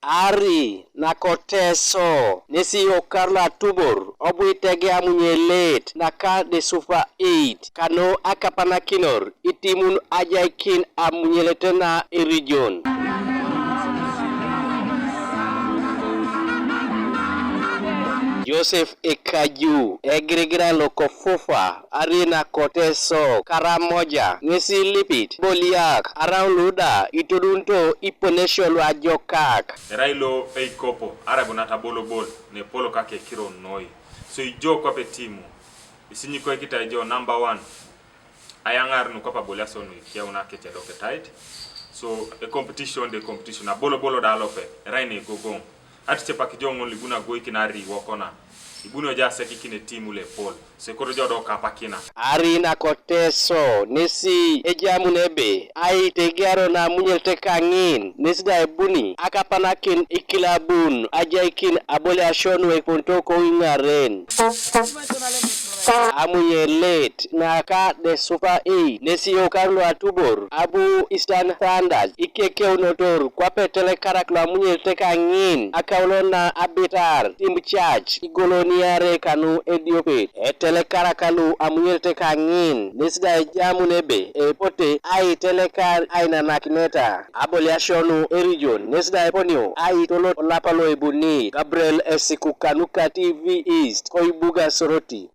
Ari nakoteso nesi okarla tubor obuitege amunyelet naka de sufa 8 kano akapana kinor itimun ajaikin amunyeletena region. Joseph Ekaju egregra loko fufa arina koteso karamoja ngesi lipit boliak around luda itudunto iponesho lwa jokak Railo eikopo arabunata bol ne polo kake kiro noi so ijo kwa pe timu isinyi kwa kita ijo number 1 ayangar no kwa Aboliasio no kia una kete doke tight so a competition na bolo da lope raine gogong ati chepa kijongo liguna go ikinari wakona ibuno ja seki kine timu le pol se koro jodo kapakina arina koteso nesi ejamunebe ai tegaro na munyelte kangin nesi da ebuni akapanakin ikilabun ajaikin Aboliasio no epontoko ingaren amunyelet na ka de super 8 nesi okarlo atubor abu Eastern Thunders ikeke unotor kwa petele karaklo amunyelte kangin akaulona abitar team charge igoloniare kanu ediopet etele karakalu amunyelte kangin nesi da jamunebe epote ai telekar aina nakineta Aboliasio no region nesi da eponio ai tolo lapalo ebuni Gabriel Esikuka Nuka TV East Koibuga Soroti.